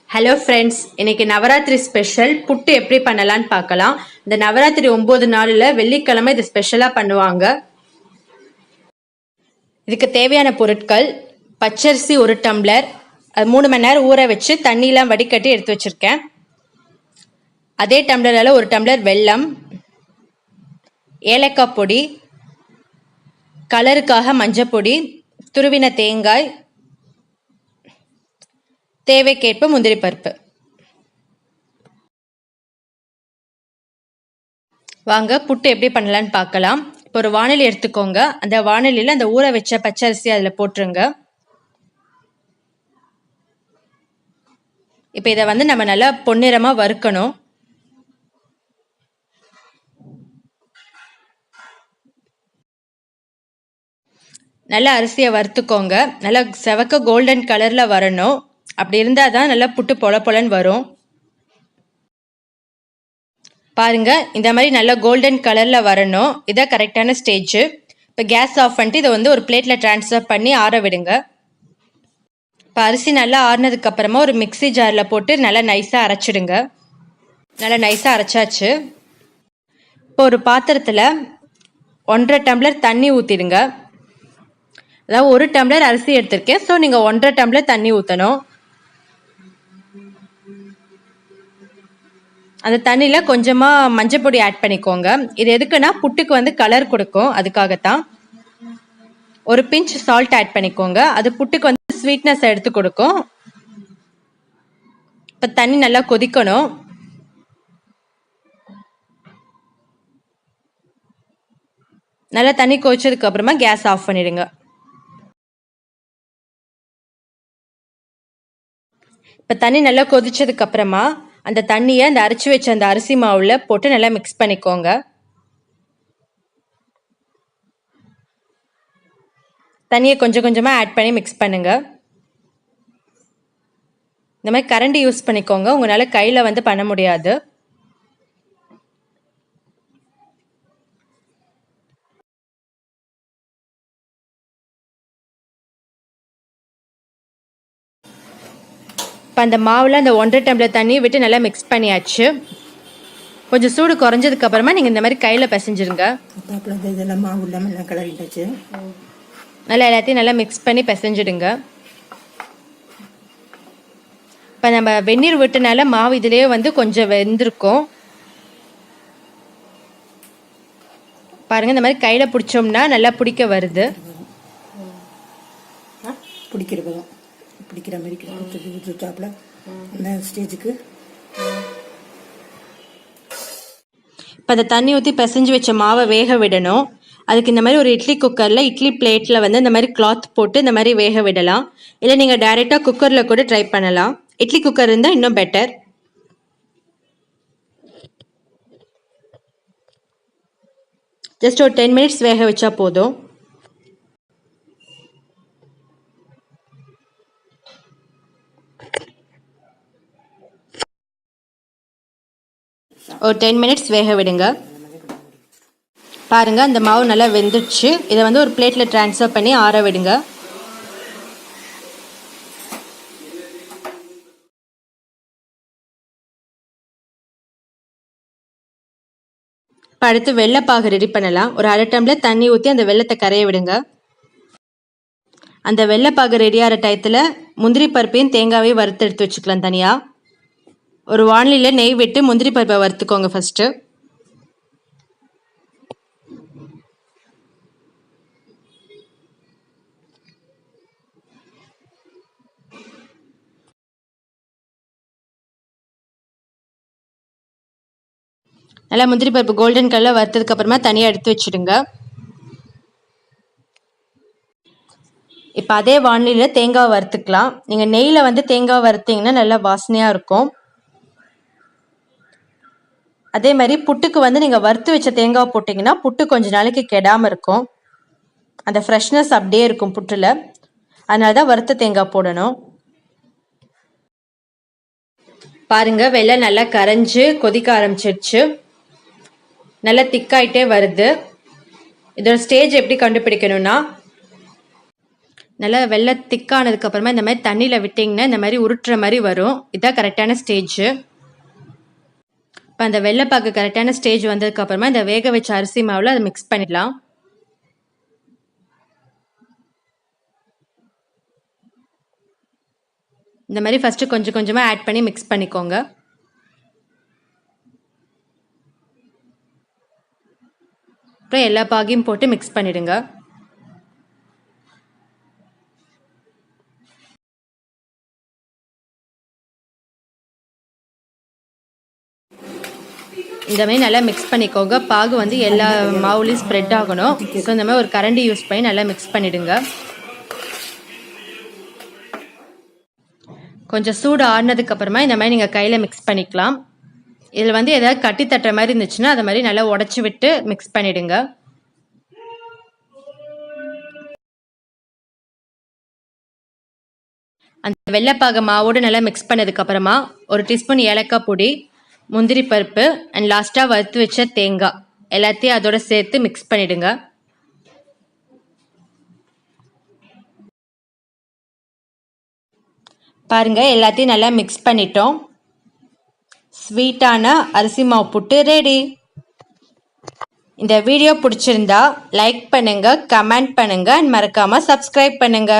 Hello friends, இன்னைக்கு Navaratri special புட்டு எப்படி பண்ணலான்னு பார்க்கலாம். இந்த நவராத்திரி 9 நாளில் வெள்ளிக்கிழமை இது ஸ்பெஷலாக பண்ணுவாங்க. இதுக்கு தேவையான பொருட்கள்: பச்சரிசி 1 டம்ளர், அது 3 மணி நேரம் ஊற வச்சு தண்ணியெலாம் வடிகட்டி எடுத்து வச்சுருக்கேன். அதே டம்ளரால் 1 டம்ளர் வெல்லம், ஏலக்காய் பொடி, கலருக்காக மஞ்சள் பொடி, துருவின தேங்காய், தேவைக்கேற்ப முந்திரி பருப்பு. வாங்க புட்டு எப்படி பண்ணலான்னு பார்க்கலாம். இப்போ ஒரு வாணலி எடுத்துக்கோங்க. அந்த வாணலியில் அந்த ஊற வச்ச பச்சரிசி அதில் போட்டுருங்க. இப்போ இதை நம்ம நல்லா பொன்னிறமாக வறுக்கணும். நல்லா அரிசியை வறுத்துக்கோங்க. நல்லா செவக்க கோல்டன் கலரில் வரணும். அப்படி இருந்தால் தான் நல்லா புட்டு பொல பொலன்னு வரும். பாருங்க, இந்த மாதிரி நல்லா கோல்டன் கலரில் வரணும். இதான் கரெக்டான ஸ்டேஜ். இப்போ கேஸ் ஆஃப் பண்ணிட்டு இதை ஒரு பிளேட்டில் ட்ரான்ஸ்ஃபர் பண்ணி ஆற விடுங்க. இப்போ அரிசி நல்லா ஆறினதுக்கு அப்புறமா ஒரு மிக்சி ஜாரில் போட்டு நல்லா நைஸாக அரைச்சிடுங்க. நல்லா நைஸாக அரைச்சாச்சு. இப்போ ஒரு பாத்திரத்தில் 1.5 டம்ளர் தண்ணி ஊற்றிடுங்க. அதாவது 1 டம்ளர் அரிசி எடுத்திருக்கேன். ஸோ நீங்கள் 1.5 டம்ளர் தண்ணி ஊற்றணும். அந்த தண்ணியில் கொஞ்சமாக மஞ்சள் பொடி ஆட் பண்ணிக்கோங்க. இது எதுக்குன்னா புட்டுக்கு கலர் கொடுக்கும், அதுக்காகத்தான். ஒரு பிஞ்ச் சால்ட் ஆட் பண்ணிக்கோங்க. அது புட்டுக்கு ஸ்வீட்னஸ் எடுத்து கொடுக்கும். இப்போ தண்ணி நல்லா கொதிக்கணும். நல்லா தண்ணி கொதிச்சதுக்கு அப்புறமா கேஸ் ஆஃப் பண்ணிடுங்க. இப்போ தண்ணி நல்லா கொதிச்சதுக்கு அப்புறமா அந்த தண்ணியை அந்த அரைச்சி வச்ச அந்த அரிசி மாவில் போட்டு நல்லா மிக்ஸ் பண்ணிக்கோங்க. தண்ணியை கொஞ்சம் கொஞ்சமாக ஆட் பண்ணி மிக்ஸ் பண்ணுங்க. இந்த மாதிரி கரண்டி யூஸ் பண்ணிக்கோங்க. உங்களால் கையில் பண்ண முடியாது. இப்போ அந்த மாவில் அந்த 1.5 டம்ளர் தண்ணியை விட்டு நல்லா மிக்ஸ் பண்ணியாச்சு. கொஞ்சம் சூடு குறைஞ்சதுக்கு அப்புறமா நீங்கள் இந்த மாதிரி கையில் பிசைஞ்சிருங்க. இதெல்லாம் மாவு இல்லாமல் எல்லாம் கிளறிட்டாச்சு. நல்லா எல்லாத்தையும் நல்லா மிக்ஸ் பண்ணி பிசைஞ்சிடுங்க. இப்போ நம்ம வெந்நீர் விட்டனால மாவு இதுலேயே கொஞ்சம் வெந்திருக்கும். பாருங்கள், இந்த மாதிரி கையில் பிடிச்சோம்னா நல்லா பிடிக்க வருது. பிடிக்கிற மாதிரி ஊற்றிட்டாப்புல அந்த ஸ்டேஜுக்கு. இப்போ அந்த தண்ணி ஊற்றி பிசைஞ்சு வச்ச மாவை வேக விடணும். அதுக்கு இந்த மாதிரி ஒரு இட்லி குக்கரில் இட்லி பிளேட்டில் இந்த மாதிரி கிளாத் போட்டு இந்த மாதிரி வேக விடலாம். இல்லை நீங்கள் டைரெக்டாக குக்கரில் கூட ட்ரை பண்ணலாம். இட்லி குக்கர் இருந்தால் இன்னும் பெட்டர். ஜஸ்ட் ஒரு 10 மினிட்ஸ் வேக வச்சா போதும். ஒரு 10 மினிட்ஸ் வேக விடுங்க. பாருங்க, அந்த மாவு நல்லா வெந்துடுச்சு. இதை ஒரு பிளேட்டில் ட்ரான்ஸ்ஃபர் பண்ணி ஆற விடுங்க. இப்போ அடுத்து வெள்ளைப்பாகு ரெடி பண்ணலாம். ஒரு 1/2 டம்ளர் தண்ணி ஊற்றி அந்த வெள்ளத்தை கரைய விடுங்க. அந்த வெள்ளைப்பாகு ரெடியாகிற டயத்தில் முந்திரி பருப்பையும் தேங்காவையும் வறுத்து எடுத்து வச்சுக்கலாம் தனியாக. ஒரு வாணலியில் நெய் விட்டு முந்திரி பருப்பை வறுத்துக்கோங்க ஃபஸ்ட்டு. நல்லா முந்திரி பருப்பு கோல்டன் கலரில் வறுத்ததுக்கு அப்புறமா தனியாக எடுத்து வச்சுடுங்க. இப்போ அதே வாணலியில் தேங்காய் வறுத்துக்கலாம். நீங்கள் நெய்யில் தேங்காய் வறுத்தீங்கன்னா நல்லா வாசனையாக இருக்கும். அதே மாதிரி புட்டுக்கு நீங்கள் வறுத்து வச்ச தேங்காய் போட்டிங்கன்னா புட்டு கொஞ்ச நாளைக்கு கெடாமல் இருக்கும். அந்த ஃப்ரெஷ்னஸ் அப்படியே இருக்கும் புட்டில். அதனால தான் வறுத்த தேங்காய் போடணும். பாருங்கள், வெள்ளை நல்லா கரைஞ்சி கொதிக்க ஆரம்பிச்சிடுச்சு. நல்லா திக்காயிட்டே வருது. இதோட ஸ்டேஜ் எப்படி கண்டுபிடிக்கணும்னா, நல்லா வெள்ளை திக்கானதுக்கப்புறமா இந்த மாதிரி தண்ணியில் விட்டிங்கன்னா இந்த மாதிரி உருட்டுற மாதிரி வரும். இதுதான் கரெக்டான ஸ்டேஜ். இப்போ அந்த வெள்ளைப்பாக்கு கரெக்டான ஸ்டேஜ் வந்ததுக்கப்புறமா இந்த வேக வச்ச அரிசி மாவில் அதை மிக்ஸ் பண்ணிடலாம். இந்த மாதிரி ஃபஸ்ட்டு கொஞ்சம் கொஞ்சமாக ஆட் பண்ணி மிக்ஸ் பண்ணிக்கோங்க. அப்புறம் எல்லா பாகையும் போட்டு மிக்ஸ் பண்ணிடுங்க. இந்த மாதிரி நல்லா மிக்ஸ் பண்ணிக்கோங்க. பாகு வந்து எல்லா மாவுலையும் ஸ்ப்ரெட் ஆகணும். ஸோ இந்த மாதிரி ஒரு கரண்டி யூஸ் பண்ணி நல்லா மிக்ஸ் பண்ணிடுங்க. கொஞ்சம் சூடு ஆடினதுக்கு அப்புறமா இந்த மாதிரி நீங்கள் கையில் மிக்ஸ் பண்ணிக்கலாம். இதில் வந்து ஏதாவது கட்டி தட்டுற மாதிரி இருந்துச்சுன்னா அதை மாதிரி நல்லா உடச்சி விட்டு மிக்ஸ் பண்ணிடுங்க. அந்த வெள்ளைப்பாக மாவோடு நல்லா மிக்ஸ் பண்ணதுக்கு அப்புறமா 1 டீஸ்பூன் ஏலக்காய் பொடி, முந்திரி பருப்பு அண்ட் லாஸ்ட்டாக வறுத்து வச்ச தேங்காய் எல்லாத்தையும் அதோட சேர்த்து மிக்ஸ் பண்ணிடுங்க. பாருங்க, எல்லாத்தையும் நல்லா மிக்ஸ் பண்ணிட்டோம். ஸ்வீட்டான அரிசி மாவு புட்டு ரெடி. இந்த வீடியோ பிடிச்சிருந்தா லைக் பண்ணுங்க, கமெண்ட் பண்ணுங்க அண்ட் மறக்காம சப்ஸ்கிரைப் பண்ணுங்க.